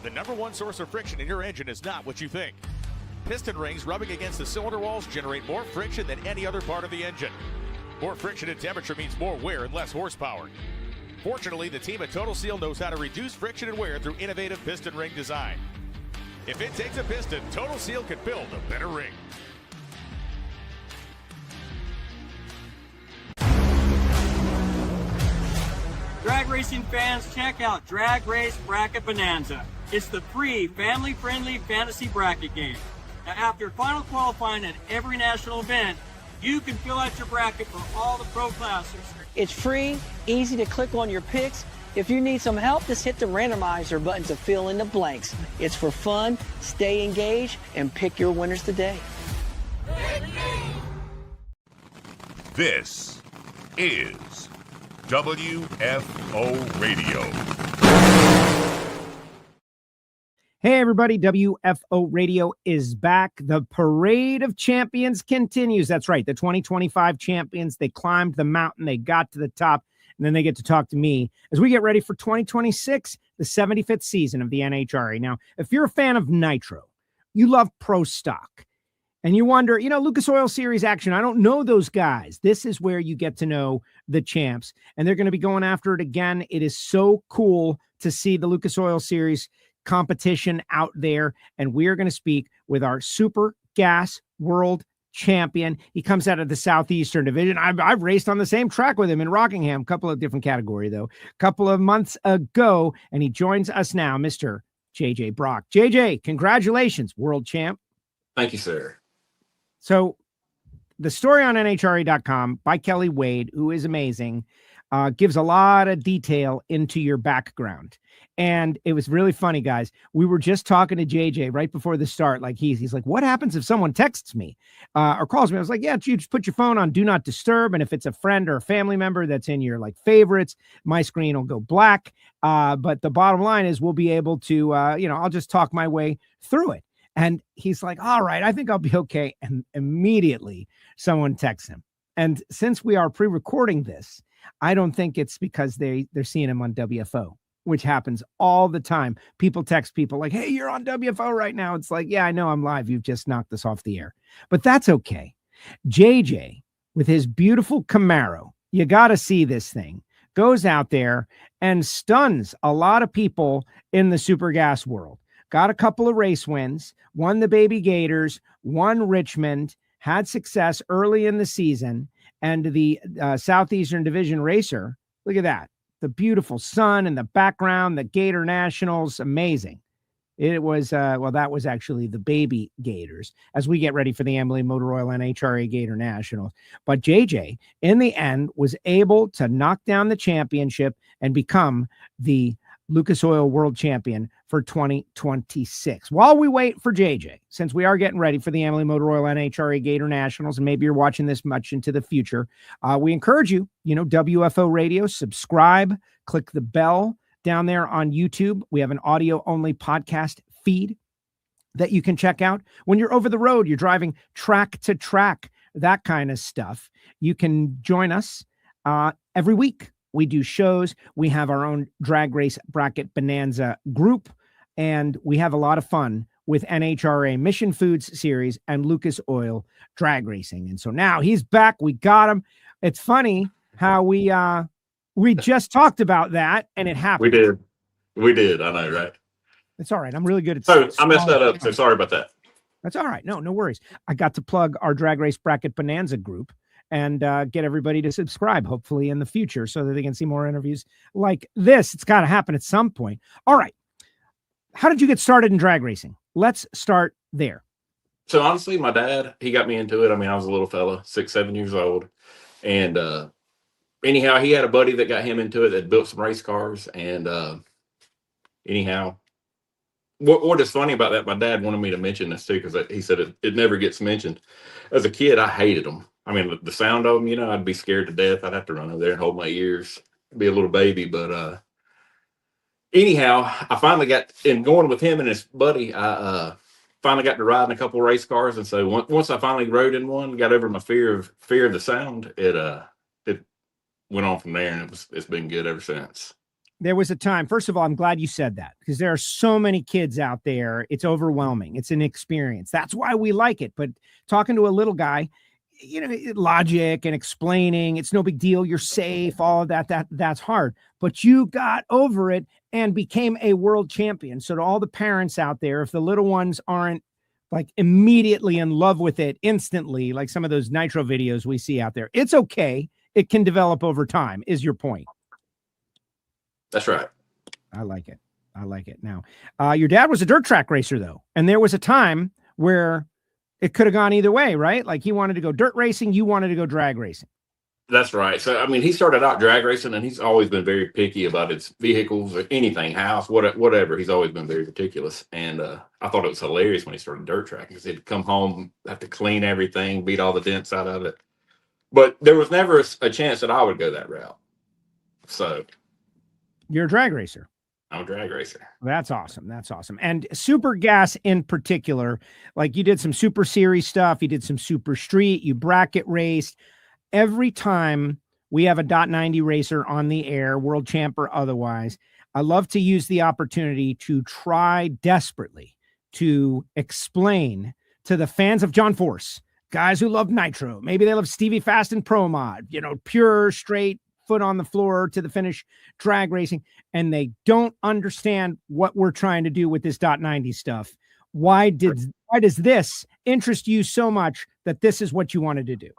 The #1 source of friction in your engine is not what you think. Piston rings rubbing against the cylinder walls generate more friction than any other part of the engine. More friction and temperature means more wear and less horsepower. Fortunately, the team at Total Seal knows how to reduce friction and wear through innovative piston ring design. If it takes a piston, Total Seal can build a better ring. Drag racing fans, check out Drag Race Bracket Bonanza. It's the free, family-friendly fantasy bracket game. Now, after final qualifying at every national event, you can fill out your bracket for all the pro classes. It's free, easy to click on your picks. If you need some help, just hit the randomizer button to fill in the blanks. It's for fun, stay engaged, and pick your winners today. This is WFO Radio. Hey everybody, WFO Radio is back. The Parade of Champions continues. That's right, the 2025 champions. They climbed the mountain, they got to the top, and then they get to talk to me as we get ready for 2026, the 75th season of the NHRA. Now, if you're a fan of Nitro, you love pro stock, and you wonder, Lucas Oil Series action, I don't know those guys. This is where you get to know the champs, and they're going to be going after it again. It is so cool to see the Lucas Oil Series competition out there, and we are going to speak with our Super Gas World Champion. He comes out of the Southeastern Division. I've raced on the same track with him in Rockingham, a couple of different category though, a couple of months ago, and he joins us now, Mr. JJ Brock. JJ, congratulations, world champ. Thank you, sir. So the story on NHRA.com by Kelly Wade, who is amazing, gives a lot of detail into your background. And it was really funny, guys. We were just talking to JJ right before the start. Like he's like, what happens if someone texts me or calls me? I was like, yeah, you just put your phone on do not disturb. And if it's a friend or a family member that's in your like favorites, my screen will go black. But the bottom line is we'll be able to, I'll just talk my way through it. And he's like, all right, I think I'll be okay. And immediately someone texts him. And since we are pre-recording this, I don't think it's because they're seeing him on WFO, which happens all the time. People text people like, hey, you're on WFO right now. It's like, yeah, I know I'm live. You've just knocked this off the air. But that's okay. JJ, with his beautiful Camaro, you got to see this thing, goes out there and stuns a lot of people in the super gas world. Got a couple of race wins, won the Baby Gators, won Richmond, had success early in the season. And the Southeastern Division racer, look at that. The beautiful sun in the background, the Gator Nationals, amazing. It was, that was actually the Baby Gators as we get ready for the Emily Motor Oil NHRA Gator Nationals. But JJ, in the end, was able to knock down the championship and become the Lucas Oil World Champion for 2026. While we wait for JJ, since we are getting ready for the Emily Motor Oil NHRA Gator Nationals, and maybe you're watching this much into the future, we encourage you, WFO Radio, subscribe, click the bell down there on YouTube. We have an audio-only podcast feed that you can check out. When you're over the road, you're driving track to track, that kind of stuff, you can join us every week. We do shows. We have our own drag race bracket bonanza group, and we have a lot of fun with NHRA Mission Foods Series and Lucas Oil drag racing. And so now he's back. We got him. It's funny how we just talked about that and it happened. We did. I know, right? It's all right. I'm really good at I messed that up. So sorry about that. That's all right. No worries. I got to plug our drag race bracket bonanza group and get everybody to subscribe, hopefully, in the future so that they can see more interviews like this. It's got to happen at some point. All right. How did you get started in drag racing? Let's start there. So, honestly, my dad, he got me into it. I mean, I was a little fella, 6, 7 years old. And anyhow, he had a buddy that got him into it that built some race cars. And anyhow, what is funny about that, my dad wanted me to mention this, too, because he said it never gets mentioned. As a kid, I hated them. I mean, the sound of them, I'd be scared to death. I'd have to run over there and hold my ears, be a little baby. But anyhow, I finally got in going with him and his buddy. I finally got to ride in a couple of race cars. And so once I finally rode in one, got over my fear of the sound, it went on from there, and it's been good ever since. There was a time, first of all, I'm glad you said that, because there are so many kids out there. It's overwhelming. It's an experience. That's why we like it. But talking to a little guy, logic and explaining, it's no big deal. You're safe. All of that's hard. But you got over it and became a world champion. So to all the parents out there, if the little ones aren't like immediately in love with it instantly, like some of those nitro videos we see out there, it's okay. It can develop over time, is your point. That's right. I like it. Now, your dad was a dirt track racer, though. And there was a time where it could have gone either way, right? Like he wanted to go dirt racing. You wanted to go drag racing. That's right. So, I mean, he started out drag racing, and he's always been very picky about his vehicles or anything, house, whatever. He's always been very meticulous. And I thought it was hilarious when he started dirt tracking, because he'd come home, have to clean everything, beat all the dents out of it. But there was never a chance that I would go that route. So you're a drag racer. I'm a drag racer. That's awesome. And Super Gas in particular, like you did some Super Series stuff. You did some Super Street. You bracket raced. Every time we have a .90 racer on the air, world champ or otherwise, I love to use the opportunity to try desperately to explain to the fans of John Force, guys who love nitro, maybe they love Stevie Fast and Pro Mod, pure, straight, foot on the floor to the finish drag racing, and they don't understand what we're trying to do with this .90 stuff. Why does this interest you so much that this is what you wanted to do?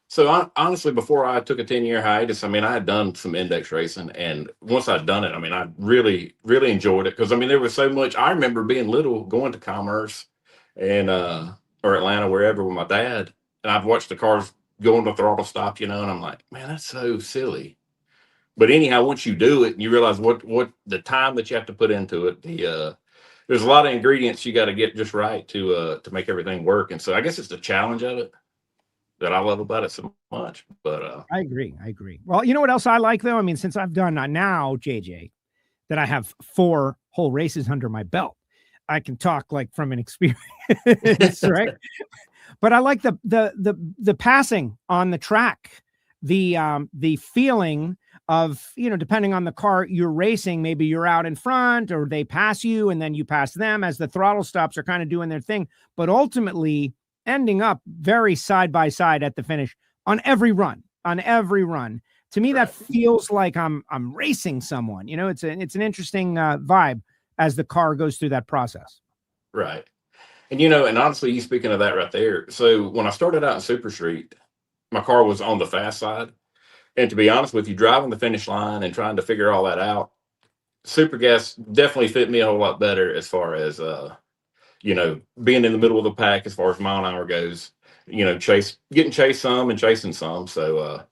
So honestly, before I took a 10-year hiatus, I mean, I had done some index racing, and once I'd done it, I mean, I really, really enjoyed it, because I mean, there was so much. I remember being little, going to Commerce and or Atlanta, wherever, with my dad, and I'd watch the cars going to throttle stop, and I'm like, man, that's so silly. But anyhow, once you do it and you realize what the time that you have to put into it, there's a lot of ingredients you got to get just right to make everything work. And so I guess it's the challenge of it that I love about it so much. But I agree. Well, you know what else I like, though? I mean, since I've done now, JJ, that I have 4 whole races under my belt, I can talk like from an experience, right? But I like the passing on the track, the feeling of, depending on the car you're racing, maybe you're out in front or they pass you and then you pass them as the throttle stops are kind of doing their thing, but ultimately ending up very side by side at the finish on every run. To me, that feels like I'm racing someone. It's an interesting vibe as the car goes through that process. Right. And, and honestly, you speaking of that right there. So when I started out in Super Street, my car was on the fast side. And to be honest with you, driving the finish line and trying to figure all that out, Super Gas definitely fit me a whole lot better as far as, being in the middle of the pack as far as mile an hour goes, getting chased some and chasing some. So,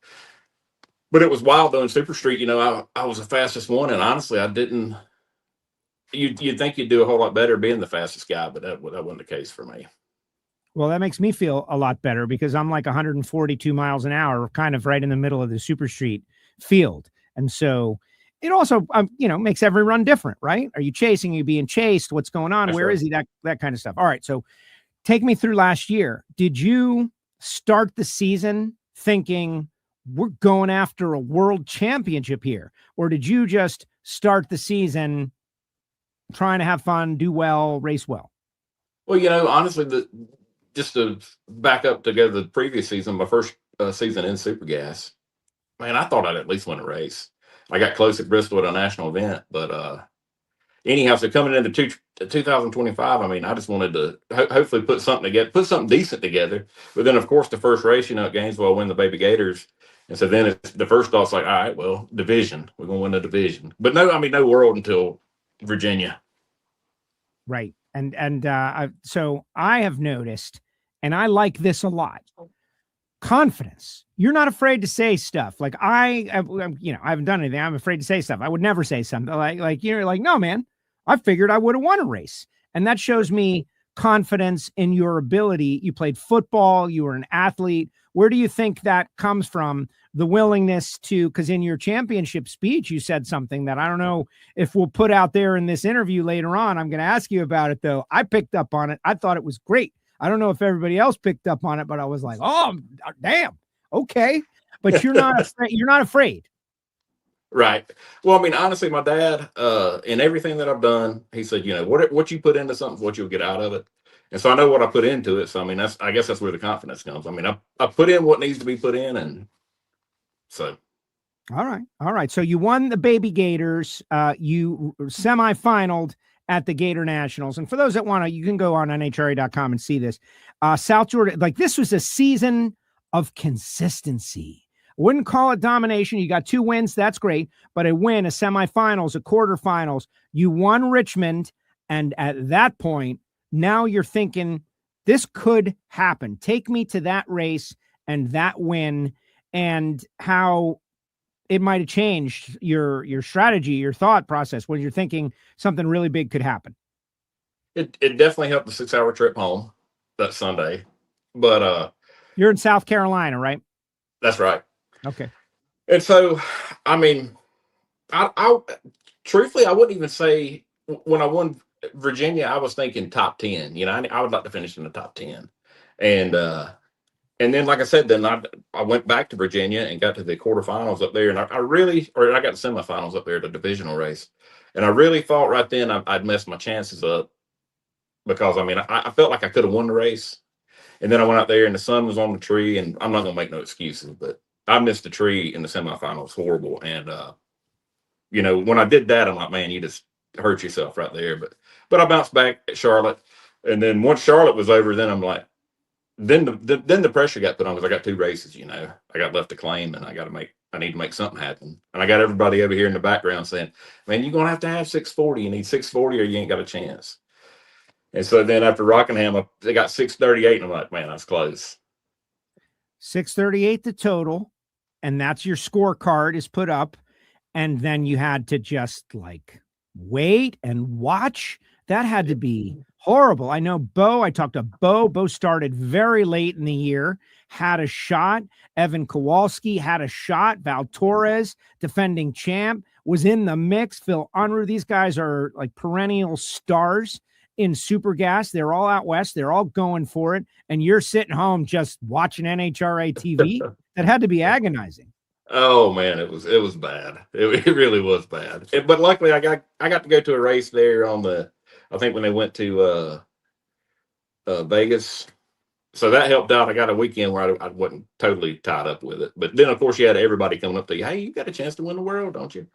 but it was wild though in Super Street, I was the fastest one. And honestly, I didn't. You'd think you'd do a whole lot better being the fastest guy, but that wasn't the case for me. Well, that makes me feel a lot better, because I'm like 142 miles an hour, kind of right in the middle of the Super Street field. And so it also, makes every run different, right? Are you chasing? Are you being chased? What's going on? That's Where right. is he? That kind of stuff. All right. So take me through last year. Did you start the season thinking we're going after a world championship here? Or did you just start the season trying to have fun, do well, race well? Well, honestly, just to back up to go to the previous season, my first season in Super Gas, man, I thought I'd at least win a race. I got close at Bristol at a national event, but anyhow, so coming into 2025, I mean, I just wanted to hopefully put something decent together. But then, of course, the first race, at Gainesville, I win the Baby Gators. And so then the first thought's like, all right, well, division. We're going to win the division. But no world until Virginia. Right. So I have noticed, and I like this a lot, confidence. You're not afraid to say stuff. Like I haven't done anything. I'm afraid to say stuff. I would never say something like, no, man, I figured I would have won a race. And that shows me confidence in your ability. You played football. You were an athlete. Where do you think that comes from? The willingness to, because in your championship speech, you said something that I don't know if we'll put out there in this interview later on. I'm going to ask you about it, though. I picked up on it. I thought it was great. I don't know if everybody else picked up on it, but I was like, oh, damn. Okay. But you're not afraid. Right. Well, I mean, honestly, my dad, in everything that I've done, he said, you know, what you put into something, what you'll get out of it. And so I know what I put into it. So, I mean, I guess that's where the confidence comes. I mean, I put in what needs to be put in. And so. All right. All right. So you won the Baby Gators. You semifinaled at the Gator Nationals. And for those that want to, you can go on NHRA.com and see this. South Georgia, like this was a season of consistency. I wouldn't call it domination. You got 2 wins. That's great. But a win, a semifinals, a quarterfinals. You won Richmond. And at that point, now you're thinking this could happen. Take me to that race and that win and how it might have changed your strategy, your thought process when you're thinking something really big could happen. It definitely helped the 6-hour trip home that Sunday. But you're in South Carolina, right? That's right. Okay. And so, I mean, I truthfully, I wouldn't even say when I won Virginia, I was thinking top 10. You know, I would like to finish in the top 10. And then, like I said, then I went back to Virginia and got to the quarterfinals up there. And I got the semifinals up there, the divisional race. And I really thought right then I'd messed my chances up because, I mean, I felt like I could have won the race. And then I went out there and the sun was on the tree. And I'm not going to make no excuses, but I missed the tree in the semifinals. Horrible. And, you know, when I did that, I'm like, man, you just hurt yourself right there. But I bounced back at Charlotte. And then once Charlotte was over, then I'm like, then the pressure got put on because I got 2 races, you know, I got left to claim and I need to make something happen. And I got everybody over here in the background saying, man, you're going to have 640. You need 640 or you ain't got a chance. And so then after Rockingham, they got 638 and I'm like, man, that's close. 638 the total. And that's your scorecard is put up. And then you had to just like wait and watch. That had to be horrible. I know I talked to Bo. Bo started very late in the year, had a shot. Evan Kowalski had a shot. Val Torres, defending champ, was in the mix. Phil Unruh. These guys are like perennial stars in Super Gas. They're all out west. They're all going for it. And you're sitting home just watching NHRA TV. That had to be agonizing. Oh man, it was bad. It really was bad. But luckily I got to go to a race there I think when they went to Vegas. So that helped out. I got a weekend where I wasn't totally tied up with it. But then, of course, you had everybody coming up to you. Hey, you got a chance to win the world, don't you?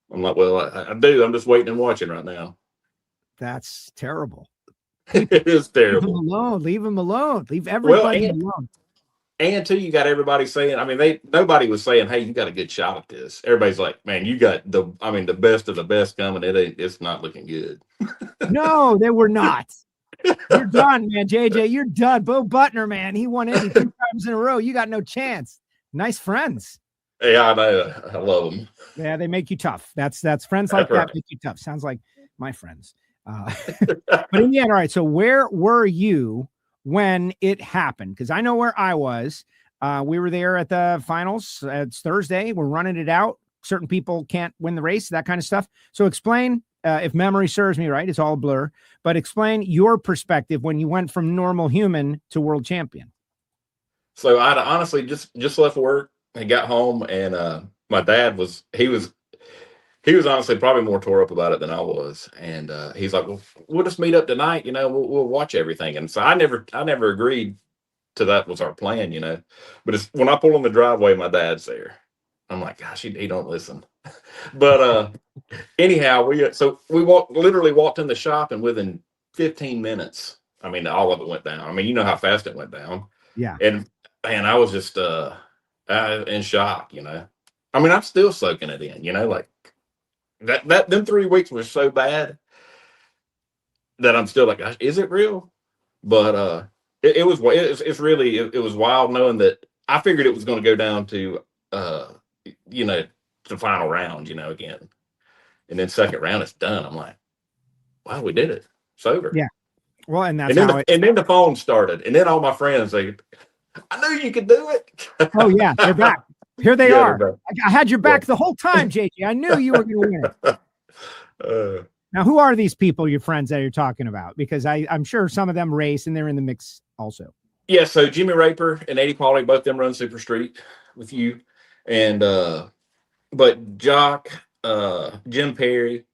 I'm like, well, I do. I'm just waiting and watching right now. That's terrible. It is terrible. Leave them alone. Leave everybody alone. And too, you got everybody saying, I mean, nobody was saying, hey, you got a good shot at this. Everybody's like, man, you got the best of the best coming. It's not looking good. No, they were not. You're done, man. JJ, you're done. Bo Butner, man. He won 2 times in a row. You got no chance. Nice friends. Yeah, I know. I love them. Yeah, they make you tough. That's friends like that make you tough. Sounds like my friends. But in the end, all right. So where were you when it happened? Because I know where I was. We were there at the finals. It's Thursday. We're running it out. Certain people can't win the race, that kind of stuff. So explain, if memory serves me right, it's all a blur, but explain your perspective when you went from normal human to world champion. So I honestly just left work and got home, and my dad was honestly probably more tore up about it than I was. And he's like, well, we'll just meet up tonight, you know, we'll watch everything. And so I never agreed to that was our plan, you know. But it's when I pull in the driveway, my dad's there. I'm like, gosh, he don't listen. But anyhow, we literally walked in the shop, and within 15 minutes, I mean, all of it went down. I mean, you know how fast it went down. Yeah. And man, I was just in shock, you know. I mean, I'm still soaking it in, you know, like them 3 weeks were so bad that I'm still like, gosh, is it real? But it was wild knowing that I figured it was going to go down to you know, the final round, you know, again. And then second round, it's done. I'm like, wow, we did it. It's over. Yeah. Well, and then the phone started. And then all my friends, I knew you could do it. Oh, yeah. They're back. Here they are. I had your back the whole time, JJ. I knew you were going to win it. Now, who are these people, your friends that you're talking about? Because I'm sure some of them race and they're in the mix also. Yeah, so Jimmy Raper and Eddie Pauly, both them run Super Street with you. And but Jock, Jim Perry,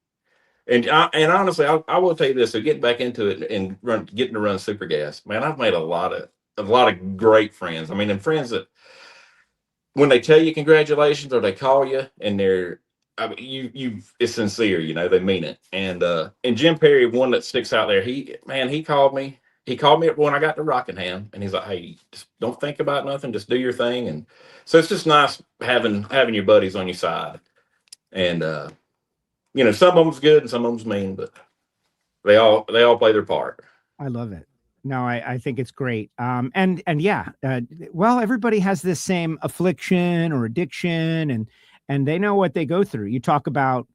and honestly, I will tell you this. So getting back into it and getting to run Super Gas, man, I've made a lot of great friends. I mean, and friends that when they tell you congratulations or they call you and I mean, it's sincere, they mean it. And Jim Perry, one that sticks out there, he called me. He called me when I got to Rockingham, and he's like, "Hey, just don't think about nothing. Just do your thing." And so it's just nice having your buddies on your side. And some of them's good and some of them's mean, but they all play their part. I love it. No, I think it's great. And yeah, well, everybody has this same affliction or addiction, and they know what they go through. You talk about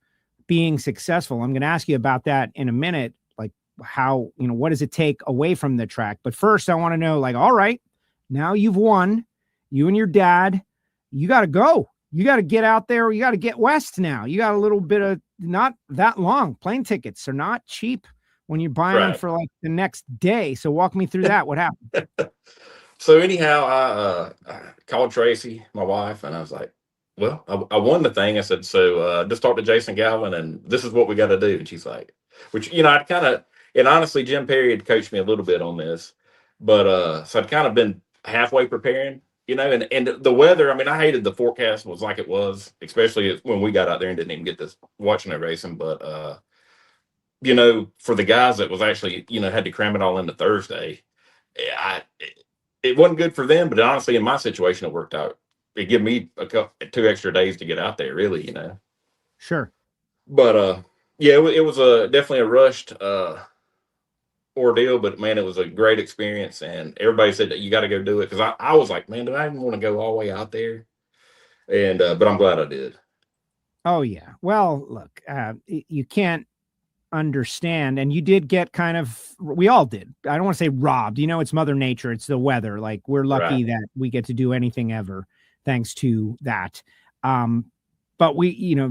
being successful. I'm going to ask you about that in a minute. Like how, what does it take away from the track? But first I want to know, like, all right, now you've won, you and your dad, you got to go. You got to get out there. You got to get west now. You got a little bit of not that long. Plane tickets are not cheap when you're buying them for like the next day. So walk me through that. What happened? So anyhow, I called Tracy, my wife, and I was like, well, I won the thing. I said, so just talk to Jason Galvin, and this is what we got to do. And she's like, which, I'd kind of, and honestly, Jim Perry had coached me a little bit on this, but so I'd kind of been halfway preparing, and the weather, I mean, I hated the forecast was like it was, especially when we got out there and didn't even get to watching that racing. But, for the guys that was actually, had to cram it all into Thursday, it wasn't good for them. But honestly, in my situation, it worked out. It gave me 2 extra days to get out there, really, Sure. But yeah, it was definitely a rushed ordeal, but man, it was a great experience, and everybody said that you got to go do it, because I was like, man, do I even want to go all the way out there? And but I'm glad I did. Oh yeah. Well, look, you can't understand, and you did get we all did. I don't want to say robbed. It's Mother Nature. It's the weather. Like, we're lucky that we get to do anything ever thanks to that. But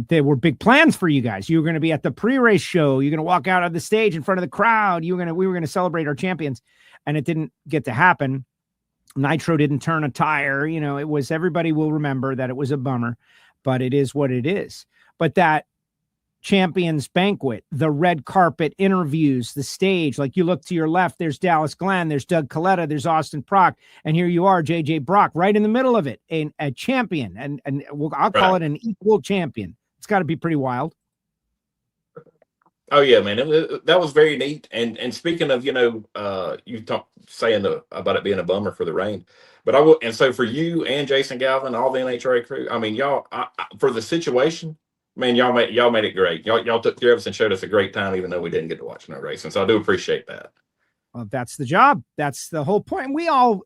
there were big plans for you guys. You were going to be at the pre-race show. You're going to walk out of the stage in front of the crowd. We were going to celebrate our champions, and it didn't get to happen. Nitro didn't turn a tire. It was, everybody will remember that it was a bummer, but it is what it is. But that champions banquet, the red carpet interviews, the stage, like, you look to your left, there's Dallas Glenn, there's Doug Coletta, there's Austin Prock, and here you are, JJ Brock, right in the middle of it, a champion, and I'll call it an equal champion. It's got to be pretty wild. Oh yeah, man, that was very neat. And speaking of, you saying about it being a bummer for the rain, but and so for you and Jason Galvin, all the NHRA crew, I mean, y'all, for the situation, man, y'all made it great. Y'all took care of us and showed us a great time, even though we didn't get to watch no racing. So I do appreciate that. Well, that's the job. That's the whole point. We all,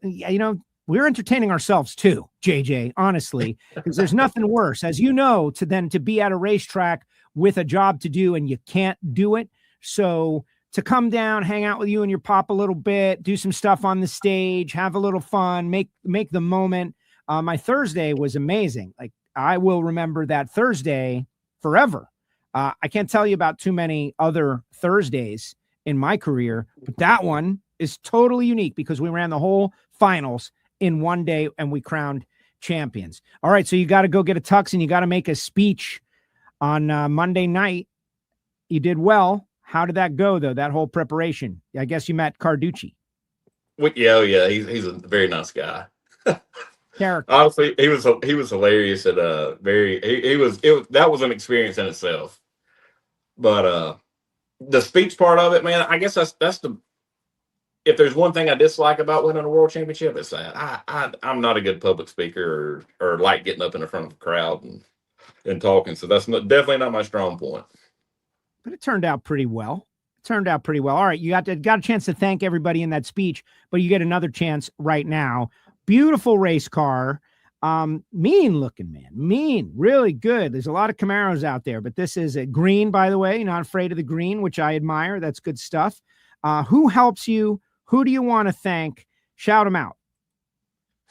we're entertaining ourselves too, JJ, honestly, because there's nothing worse, as to be at a racetrack with a job to do and you can't do it. So to come down, hang out with you and your pop a little bit, do some stuff on the stage, have a little fun, make the moment. My Thursday was amazing. Like, I will remember that Thursday forever. I can't tell you about too many other Thursdays in my career, but that one is totally unique because we ran the whole finals in one day and we crowned champions. All right, so you got to go get a tux and you got to make a speech on Monday night. You did well. How did that go, though, that whole preparation? I guess you met Carducci. Yeah, he's a very nice guy. Character. Honestly, he was hilarious and that was an experience in itself. But the speech part of it, man, I guess that's if there's one thing I dislike about winning a world championship, it's that I'm not a good public speaker or like getting up in the front of a crowd and talking. So that's definitely not my strong point. But it turned out pretty well. All right, you got a chance to thank everybody in that speech, but you get another chance right now. Beautiful race car. Mean looking, man. Really good. There's a lot of Camaros out there, but this is a green, by the way. Not afraid of the green, which I admire. That's good stuff. Who helps you? Who do you want to thank? Shout them out.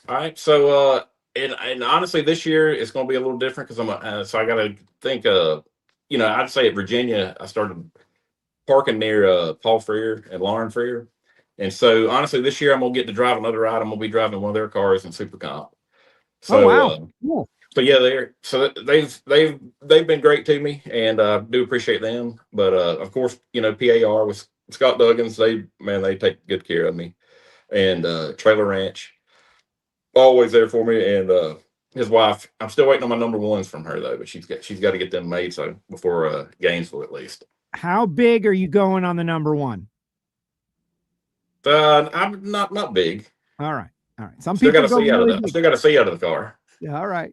All right. So, and honestly, this year it's going to be a little different because so I got to think, I'd say at Virginia, I started parking near Paul Freer and Lauren Freer. And so, honestly, this year I'm going to get to drive another ride. I'm going to be driving one of their cars in Super Comp. So, wow. Cool. they've been great to me, and do appreciate them. But of course, PAR with Scott Duggins, they take good care of me, and Trailer Ranch always there for me, and his wife. I'm still waiting on my number ones from her though, but she's got to get them made so before Gainesville at least. How big are you going on the number one? I'm not big. All right. Some still people got to see out of the car. Yeah, all right.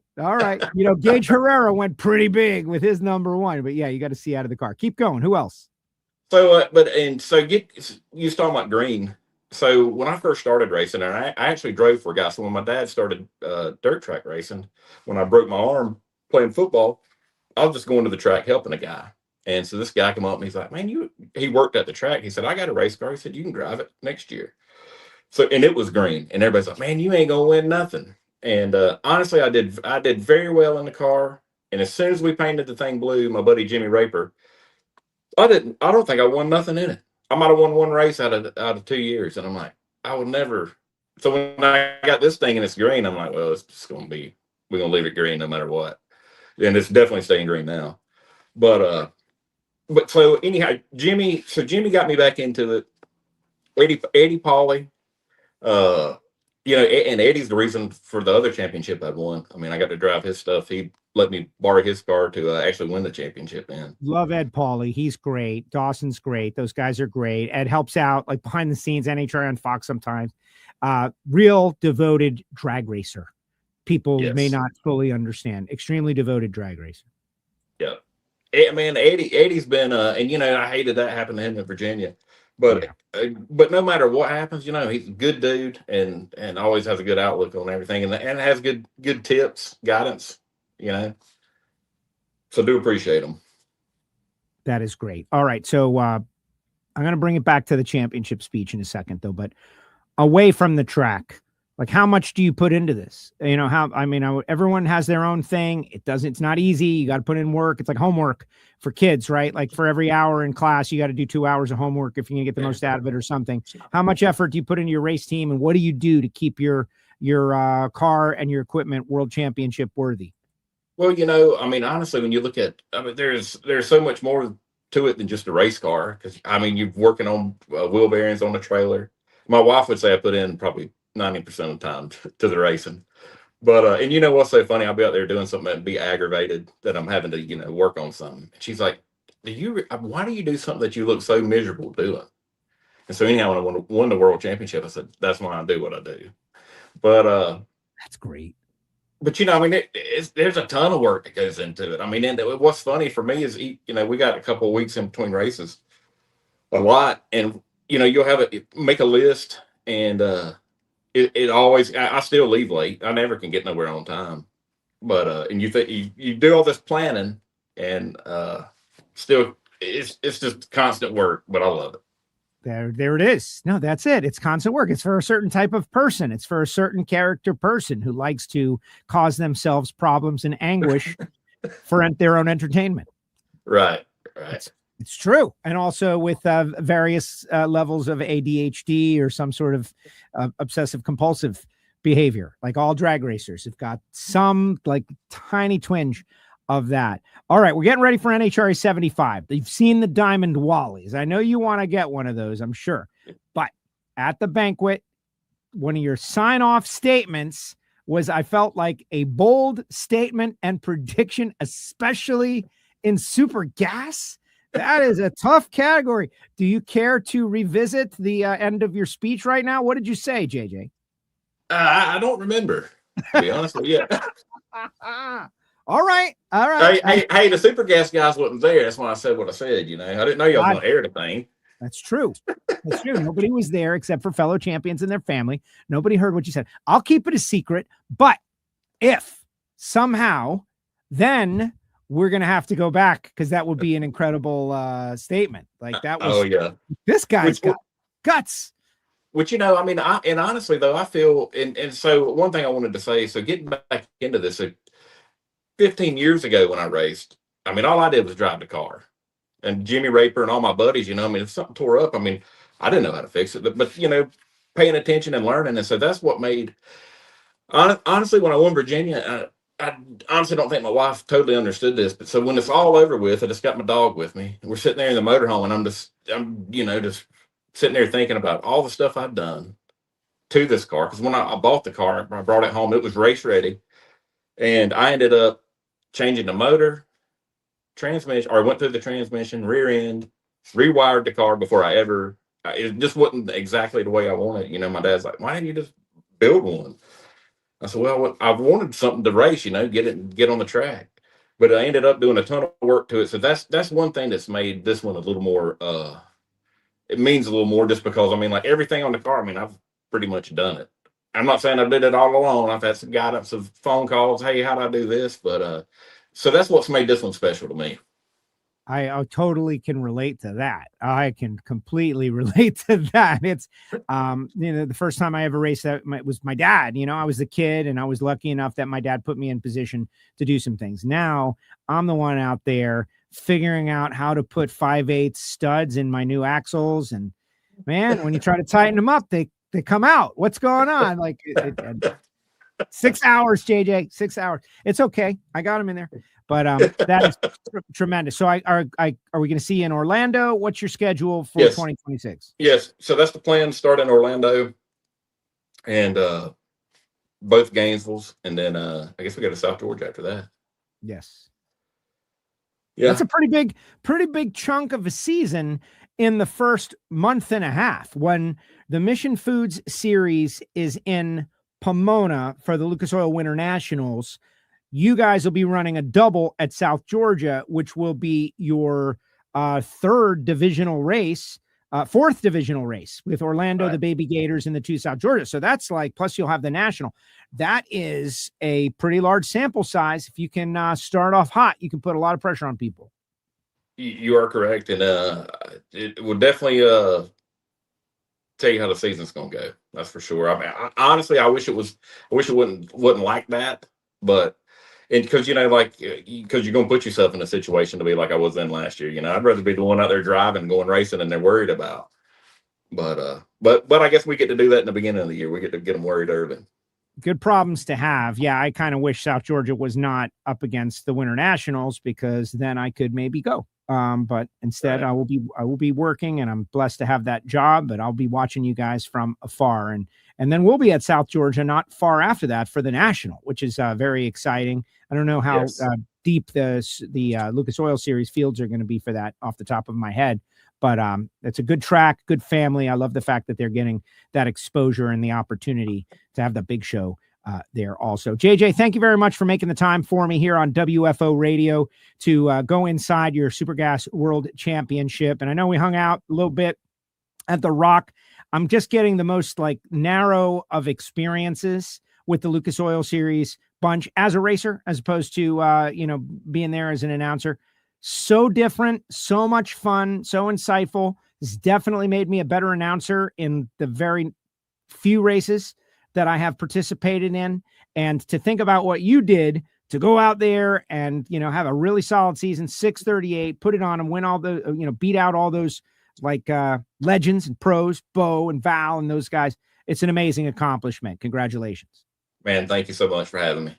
Gage Herrera went pretty big with his number one, but yeah, you got to see out of the car. Keep going. Who else? So, you talking about green. So when I first started racing, and I actually drove for a guy. So when my dad started dirt track racing, when I broke my arm playing football, I was just going to the track helping a guy. And so this guy came up and he's like, man, he worked at the track. He said, I got a race car. He said, you can drive it next year. So, and it was green, and everybody's like, man, you ain't going to win nothing. And honestly, I did very well in the car. And as soon as we painted the thing blue, my buddy Jimmy Raper, I don't think I won nothing in it. I might have won one race out of 2 years. And I'm like, I would never. So when I got this thing and it's green, I'm like, well, it's just we're going to leave it green no matter what. And it's definitely staying green now. But so anyhow, Jimmy got me back into it. Eddie Pauly, and Eddie's the reason for the other championship I'd won. I mean, I got to drive his stuff. He let me borrow his car to actually win the championship in. Love Ed Pauly. He's great. Dawson's great. Those guys are great. Ed helps out like behind the scenes, NHRA on Fox sometimes. Real devoted drag racer. People may not fully understand. Extremely devoted drag racer. Yeah. Man, Eddie's been, and I hated that happened to him in Virginia. But no matter what happens, he's a good dude and always has a good outlook on everything and has good tips, guidance, So do appreciate him. That is great. All right. So I'm going to bring it back to the championship speech in a second, though. But away from the track, like how much do you put into this? Everyone has their own thing. It's not easy. You got to put in work. It's like homework for kids, right? Like for every hour in class, you got to do 2 hours of homework if you can get the most out of it or something. How much effort do you put into your race team, and what do you do to keep your car and your equipment world championship worthy? Well, honestly, when you look at, there's so much more to it than just a race car. Because you're working on wheel bearings on the trailer. My wife would say I put in probably 90% of the time to the racing. But, and what's so funny? I'll be out there doing something and be aggravated that I'm having to, work on something. And she's like, why do you do something that you look so miserable doing? And so anyhow, when I won the world championship, I said, that's why I do what I do. But, that's great. But, there's a ton of work that goes into it. And what's funny for me is, we got a couple of weeks in between races, a lot. And, you'll make a list and, it always, I still leave late. I never can get nowhere on time, but, and you do all this planning and, still it's just constant work, but I love it. There it is. No, that's it. It's constant work. It's for a certain type of person. It's for a certain character person who likes to cause themselves problems and anguish for their own entertainment. Right. It's true. And also with various levels of ADHD or some sort of obsessive compulsive behavior, like all drag racers have got some like tiny twinge of that. All right. We're getting ready for NHRA 75. You've seen the Diamond Wallies. I know you want to get one of those, I'm sure. But at the banquet, one of your sign-off statements was, I felt like a bold statement and prediction, especially in Super Gas. That is a tough category. Do you care to revisit the end of your speech right now? What did you say, JJ? I don't remember, to be honest with you. All right. Hey, the Super Gas guys wasn't there. That's why I said what I said. I didn't know y'all was going to air the thing. That's true. That's true. Nobody was there except for fellow champions and their family. Nobody heard what you said. I'll keep it a secret, but if somehow, then we're going to have to go back because that would be an incredible statement. Like that was, this guy's got guts. Which, and honestly though, I feel, and so one thing I wanted to say, so getting back into this, 15 years ago when I raced, all I did was drive the car. And Jimmy Raper and all my buddies, if something tore up, I didn't know how to fix it. But paying attention and learning. And so that's what made, honestly, when I won Virginia, I honestly don't think my wife totally understood this, but so when it's all over with, I just got my dog with me. And we're sitting there in the motorhome, and I'm just sitting there thinking about all the stuff I've done to this car. Because when I bought the car, I brought it home, it was race ready, and I ended up changing the motor, transmission, or I went through the transmission, rear end, rewired the car before it just wasn't exactly the way I wanted. My dad's like, why didn't you just build one? I said, well, I've wanted something to race, get on the track, but I ended up doing a ton of work to it. So that's one thing that's made this one a little more, it means a little more just because, like everything on the car, I've pretty much done it. I'm not saying I did it all alone. I've had some guidance of phone calls. Hey, how do I do this? But, so that's what's made this one special to me. I totally can relate to that. I can completely relate to that. It's, the first time I ever raced that was my dad. I was a kid, and I was lucky enough that my dad put me in position to do some things. Now I'm the one out there figuring out how to put 5/8 studs in my new axles. And man, when you try to tighten them up, they come out. What's going on? 6 hours, JJ, 6 hours. It's okay. I got them in there. But that is tremendous. So are we going to see you in Orlando? What's your schedule for 2026? Yes. So that's the plan. Start in Orlando and both Gainesvilles. And then I guess we go to South Georgia after that. Yes. Yeah. That's a pretty big chunk of a season in the first month and a half. When the Mission Foods Series is in Pomona for the Lucas Oil Winter Nationals, you guys will be running a double at South Georgia, which will be your fourth divisional race with Orlando, right, the Baby Gators, and the two South Georgia. So that's plus you'll have the national. That is a pretty large sample size. If you can start off hot, you can put a lot of pressure on people. You are correct. And it will definitely tell you how the season's going to go. That's for sure. Honestly, I wish it wasn't like that, but because you're going to put yourself in a situation to be like I was in last year. I'd rather be the one out there driving, going racing, and they're worried about. But I guess we get to do that in the beginning of the year. We get to get them worried early. Good problems to have. Yeah, I kind of wish South Georgia was not up against the Winter Nationals, because then I could maybe go. But instead, right, I will be working, and I'm blessed to have that job. But I'll be watching you guys from afar, and then we'll be at South Georgia not far after that for the national, which is very exciting. I don't know how deep the Lucas Oil Series fields are going to be for that off the top of my head, but it's a good track, good family. I love the fact that they're getting that exposure and the opportunity to have the big show there also. JJ, thank you very much for making the time for me here on WFO Radio to go inside your Super Gas World Championship. And I know we hung out a little bit at the Rock. I'm just getting the most narrow of experiences with the Lucas Oil Series bunch as a racer, as opposed to, being there as an announcer. So different, so much fun, so insightful. It's definitely made me a better announcer in the very few races that I have participated in. And to think about what you did to go out there and, have a really solid season, 638, put it on and win all the, beat out all those legends and pros, Bo and Val and those guys. It's an amazing accomplishment. Congratulations. Man, thank you so much for having me.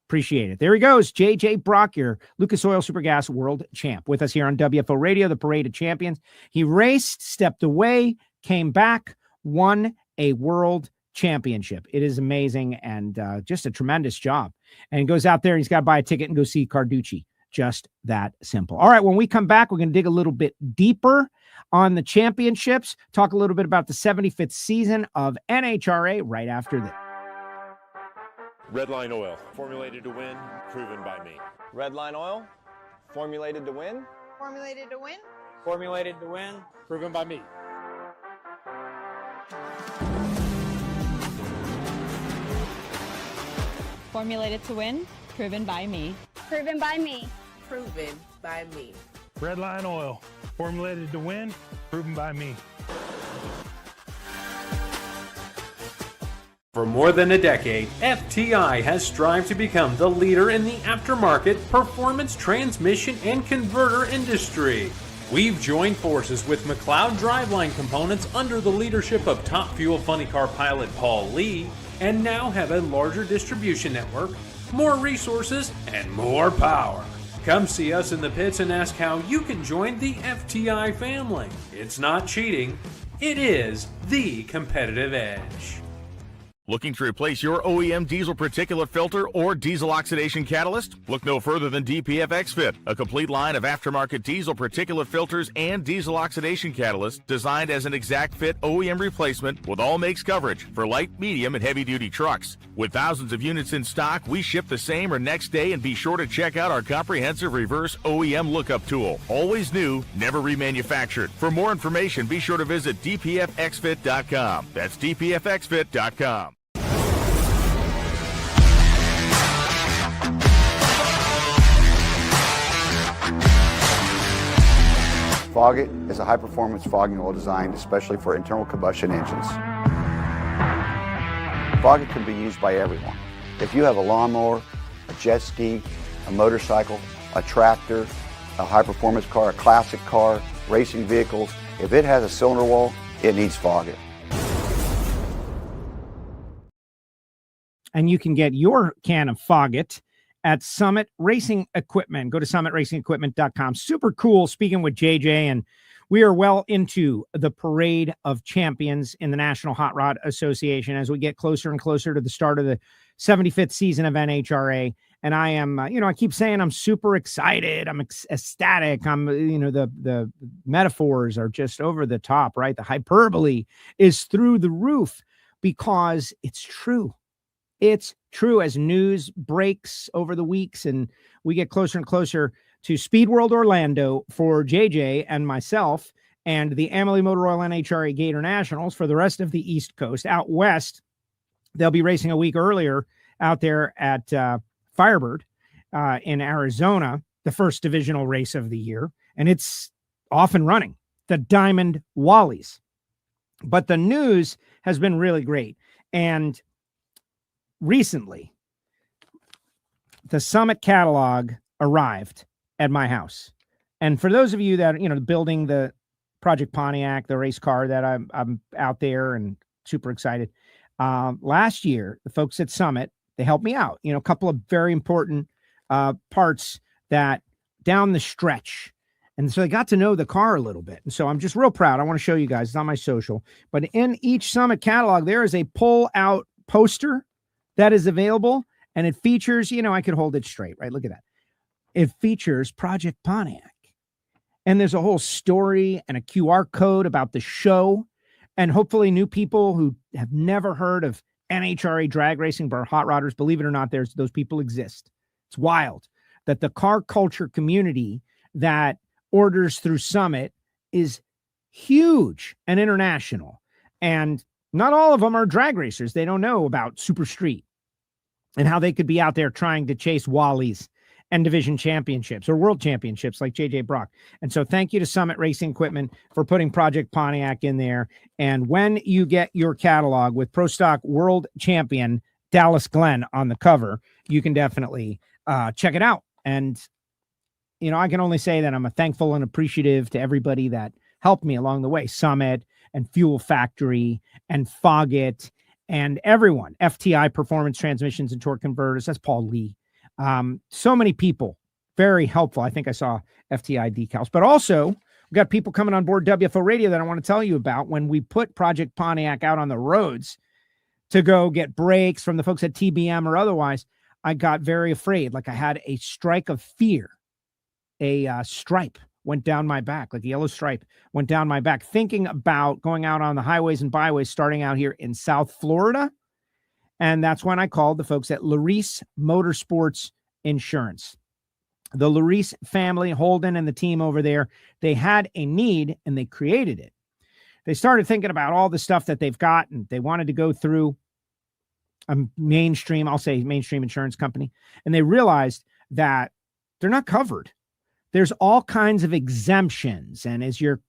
Appreciate it. There he goes, JJ Brock, your Lucas Oil Super Gas World Champ, with us here on WFO Radio, the Parade of Champions. He raced, stepped away, came back, won a World Championship. It is amazing and just a tremendous job. And he goes out there, he's got to buy a ticket and go see Carducci. Just that simple. All right, when we come back, we're going to dig a little bit deeper on the championships, talk a little bit about the 75th season of NHRA right after this. Redline Oil, formulated to win, proven by me. Redline Oil, formulated to win. Formulated to win. Formulated to win, proven by me. Formulated to win, proven by me. Proven by me. Proven by me. Redline Oil, formulated to win, proven by me. For more than a decade, FTI has strived to become the leader in the aftermarket performance transmission and converter industry. We've joined forces with McLeod Driveline Components under the leadership of Top Fuel Funny Car pilot Paul Lee, and now have a larger distribution network, more resources, and more power. Come see us in the pits and ask how you can join the FTI family. It's not cheating, it is the competitive edge. Looking to replace your OEM diesel particulate filter or diesel oxidation catalyst? Look no further than DPF XFit, a complete line of aftermarket diesel particulate filters and diesel oxidation catalysts designed as an exact fit OEM replacement with all makes coverage for light, medium, and heavy-duty trucks. With thousands of units in stock, we ship the same or next day, and be sure to check out our comprehensive reverse OEM lookup tool. Always new, never remanufactured. For more information, be sure to visit dpfxfit.com. That's dpfxfit.com. Foggit is a high-performance fogging oil designed especially for internal combustion engines. Foggit can be used by everyone. If you have a lawnmower, a jet ski, a motorcycle, a tractor, a high-performance car, a classic car, racing vehicles, if it has a cylinder wall, it needs Foggit. And you can get your can of Foggit at Summit Racing Equipment. Go to summitracingequipment.com. Super cool speaking with JJ, and we are well into the parade of champions in the National Hot Rod Association as we get closer and closer to the start of the 75th season of NHRA. And I am, I keep saying I'm super excited. I'm ecstatic. The metaphors are just over the top, right? The hyperbole is through the roof because it's true. It's true as news breaks over the weeks and we get closer and closer to Speed World Orlando for JJ and myself, and the Amalie Motor Oil NHRA Gator Nationals for the rest of the East Coast. Out west, they'll be racing a week earlier out there at Firebird in Arizona, the first divisional race of the year, and it's off and running, the Diamond Wallies. But the news has been really great, and recently, the Summit catalog arrived at my house. And for those of you that, building the Project Pontiac, the race car that I'm out there and super excited. Last year, the folks at Summit, they helped me out, a couple of very important parts that down the stretch. And so they got to know the car a little bit. And so I'm just real proud. I want to show you guys. It's on my social. But in each Summit catalog, there is a pull-out poster that is available, and it features, I could hold it straight, right? Look at that. It features Project Pontiac, and there's a whole story and a QR code about the show, and hopefully new people who have never heard of NHRA drag racing or hot rodders, believe it or not, those people exist. It's wild that the car culture community that orders through Summit is huge and international, and not all of them are drag racers. They don't know about Super Street and how they could be out there trying to chase Wallies and division championships or world championships like JJ Brock. And so thank you to Summit Racing Equipment for putting Project Pontiac in there. And when you get your catalog with Pro Stock World Champion Dallas Glenn on the cover, you can definitely check it out. And, I can only say that I'm thankful and appreciative to everybody that helped me along the way. Summit and Fuel Factory and Foggit and everyone, FTI Performance Transmissions and Torque Converters. That's Paul Lee. So many people, very helpful. I think I saw FTI decals, but also we've got people coming on board WFO Radio that I want to tell you about. When we put Project Pontiac out on the roads to go get breaks from the folks at TBM or otherwise, I got very afraid. Like I had a strike of fear. A stripe went down my back, like a yellow stripe went down my back, thinking about going out on the highways and byways, starting out here in South Florida. And that's when I called the folks at Larice Motorsports Insurance. The Larice family, Holden and the team over there, they had a need and they created it. They started thinking about all the stuff that they've got, and they wanted to go through a mainstream insurance company. And they realized that they're not covered. There's all kinds of exemptions. And is your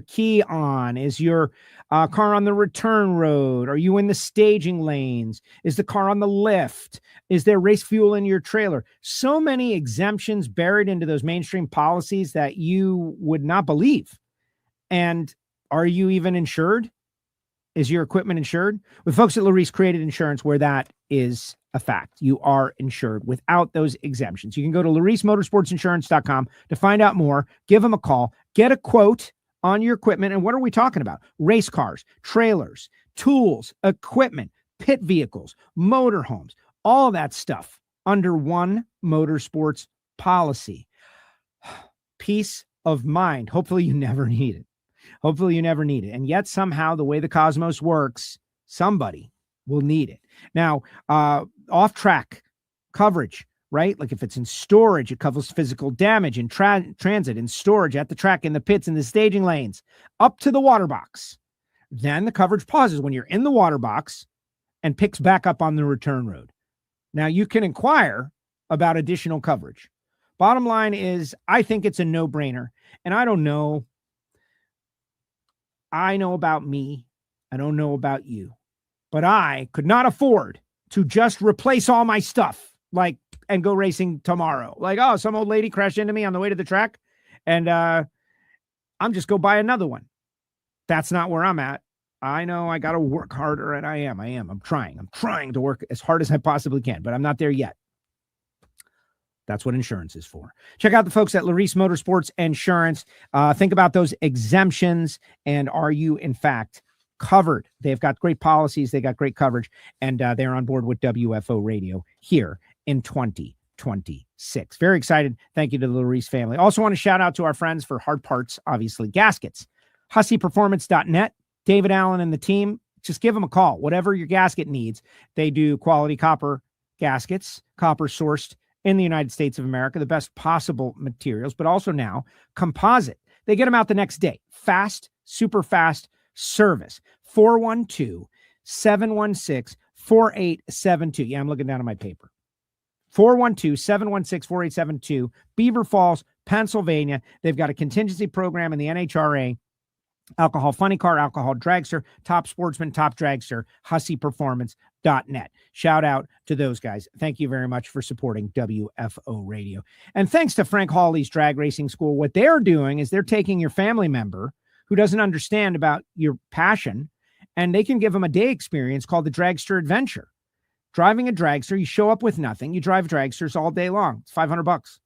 key on? Is your car on the return road? Are you in the staging lanes? Is the car on the lift? Is there race fuel in your trailer? So many exemptions buried into those mainstream policies that you would not believe. And are you even insured? Is your equipment insured? With folks at Larice Created Insurance, where that is a fact. You are insured without those exemptions. You can go to LariceMotorsportsInsurance.com to find out more. Give them a call. Get a quote on your equipment. And what are we talking about? Race cars, trailers, tools, equipment, pit vehicles, motorhomes, all that stuff under one motorsports policy. Peace of mind. Hopefully you never need it. Hopefully you never need it. And yet somehow the way the cosmos works, somebody will need it. Now, off-track coverage, right? Like if it's in storage, it covers physical damage in transit, in storage, at the track, in the pits, in the staging lanes, up to the water box. Then the coverage pauses when you're in the water box and picks back up on the return road. Now, you can inquire about additional coverage. Bottom line is, I think it's a no-brainer. And I don't know. I know about me. I don't know about you. But I could not afford to just replace all my stuff, like, and go racing tomorrow. Like, oh, some old lady crashed into me on the way to the track, and I'm just go buy another one. That's not where I'm at. I know I got to work harder, and I am. I'm trying to work as hard as I possibly can, but I'm not there yet. That's what insurance is for. Check out the folks at Larice Motorsports Insurance. Think about those exemptions, and are you, in fact, covered? They've got great policies. They got great coverage, and they're on board with WFO Radio here in 2026. Very excited. Thank you to the Larice family. Also want to shout out to our friends for hard parts, obviously, gaskets. HusseyPerformance.net. David Allen and the team, just give them a call. Whatever your gasket needs, they do quality copper gaskets, copper sourced in the United States of America, the best possible materials, but also now composite. They get them out the next day. Fast, super fast service. 412-716-4872. Yeah, I'm looking down at my paper. 412-716-4872. Beaver Falls, Pennsylvania. They've got a contingency program in the NHRA. Alcohol Funny Car, Alcohol Dragster, Top Sportsman, Top Dragster, HusseyPerformance.net. Shout out to those guys. Thank you very much for supporting WFO Radio. And thanks to Frank Hawley's Drag Racing School. What they're doing is they're taking your family member who doesn't understand about your passion, and they can give them a day experience called the Dragster Adventure. Driving a dragster, you show up with nothing. You drive dragsters all day long. It's $500.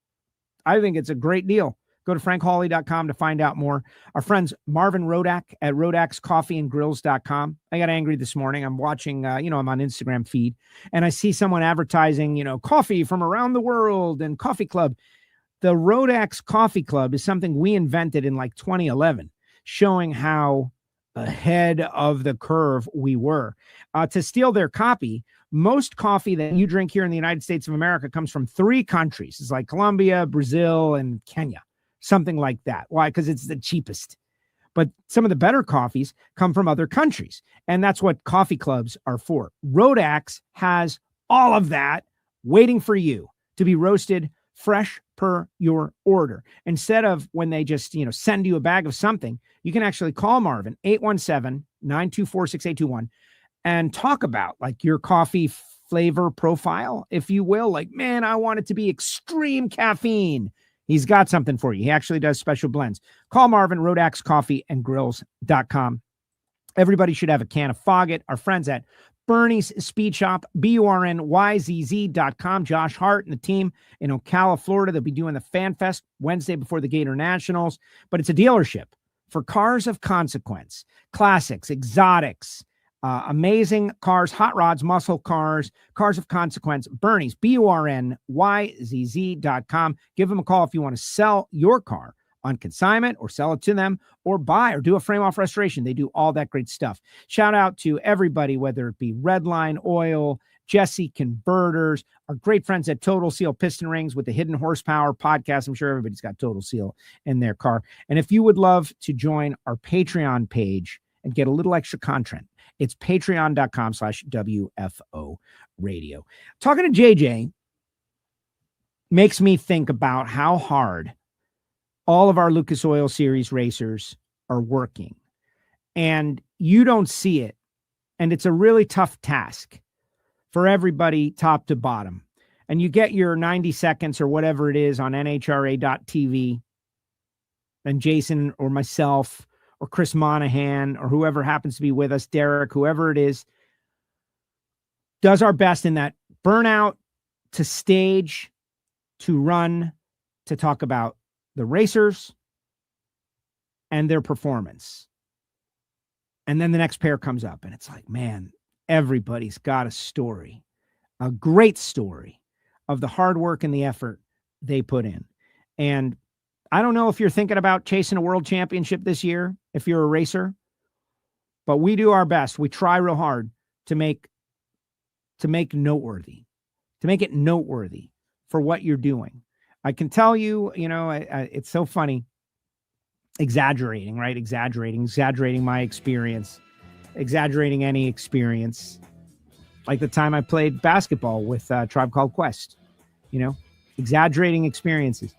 I think it's a great deal. Go to frankhawley.com to find out more. Our friends Marvin Rodak at rodakscoffeeandgrills.com. I got angry this morning. I'm watching, I'm on Instagram feed, and I see someone advertising, coffee from around the world and coffee club. The Rodak's Coffee Club is something we invented in like 2011, showing how ahead of the curve we were. To steal their copy, most coffee that you drink here in the United States of America comes from 3 countries. It's like Colombia, Brazil, and Kenya. Something like that. Why? Because it's the cheapest. But some of the better coffees come from other countries. And that's what coffee clubs are for. Rodax has all of that waiting for you to be roasted fresh per your order. Instead of when they just, send you a bag of something, you can actually call Marvin, 817-924-6821, and talk about like your coffee flavor profile, if you will. Like, man, I want it to be extreme caffeine. He's got something for you. He actually does special blends. Call Marvin, rodakscoffeeandgrills.com. Everybody should have a can of Foggett. Our friends at Bernie's Speed Shop, BURNYZZ.com. Josh Hart and the team in Ocala, Florida. They'll be doing the Fan Fest Wednesday before the Gator Nationals. But it's a dealership for cars of consequence, classics, exotics, amazing cars, hot rods, muscle cars, cars of consequence. Bernie's, BURNYZZ.com. Give them a call if you want to sell your car on consignment or sell it to them or buy or do a frame off restoration. They do all that great stuff. Shout out to everybody, whether it be Redline Oil, Jesse Converters, our great friends at Total Seal Piston Rings with the Hidden Horsepower podcast. I'm sure everybody's got Total Seal in their car. And if you would love to join our Patreon page and get a little extra content, it's patreon.com/WFO radio. Talking to JJ makes me think about how hard all of our Lucas Oil Series racers are working. And you don't see it. And it's a really tough task for everybody top to bottom. And you get your 90 seconds or whatever it is on NHRA.tv. And Jason or myself or Chris Monahan or whoever happens to be with us, Derek, whoever it is, does our best in that burnout to stage, to run, to talk about the racers and their performance. And then the next pair comes up and it's like, man, everybody's got a story, a great story of the hard work and the effort they put in. And I don't know if you're thinking about chasing a world championship this year, if you're a racer, but we do our best. We try real hard to make noteworthy, to make it noteworthy for what you're doing. I can tell you, it's so funny. Exaggerating, right? Exaggerating my experience, exaggerating any experience. Like the time I played basketball with Tribe Called Quest, exaggerating experiences.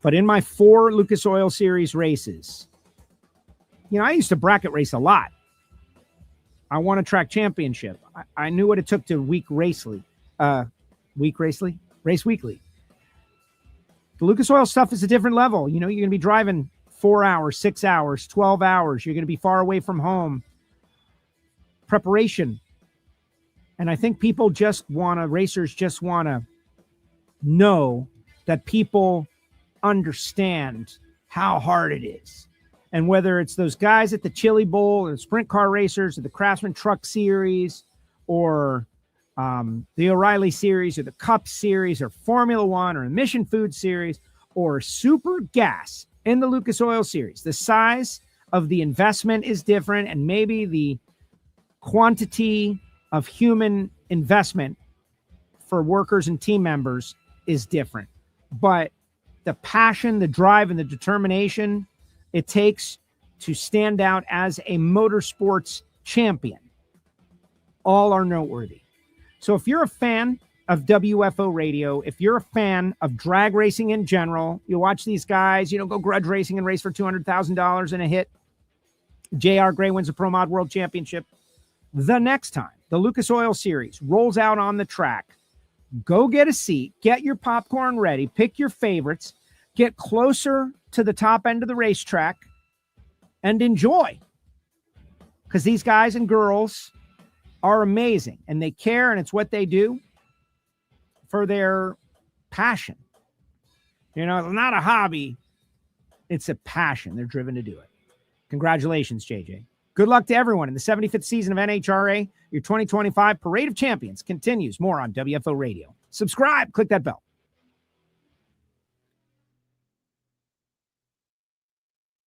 But in my 4 Lucas Oil Series races, I used to bracket race a lot. I won a track championship. I knew what it took to race weekly. The Lucas Oil stuff is a different level. You're going to be driving 4 hours, 6 hours, 12 hours. You're going to be far away from home. Preparation. And I think racers just want to know that people understand how hard it is. And whether it's those guys at the Chili Bowl or the Sprint Car Racers or the Craftsman Truck Series or the O'Reilly Series or the Cup Series or Formula One or the Mission Food Series or Super Gas in the Lucas Oil Series, the size of the investment is different, and maybe the quantity of human investment for workers and team members is different. But the passion, the drive, and the determination it takes to stand out as a motorsports champion all are noteworthy. So if you're a fan of WFO Radio, if you're a fan of drag racing in general, you watch these guys, go grudge racing and race for $200,000 in a hit. JR Gray wins the Pro Mod World Championship. The next time the Lucas Oil Series rolls out on the track, go get a seat, get your popcorn ready, pick your favorites, get closer to the top end of the racetrack, and enjoy. Because these guys and girls are amazing, and they care, and it's what they do for their passion. It's not a hobby. It's a passion. They're driven to do it. Congratulations, JJ. Good luck to everyone in the 75th season of NHRA. Your 2025 Parade of Champions continues. More on WFO Radio. Subscribe. Click that bell.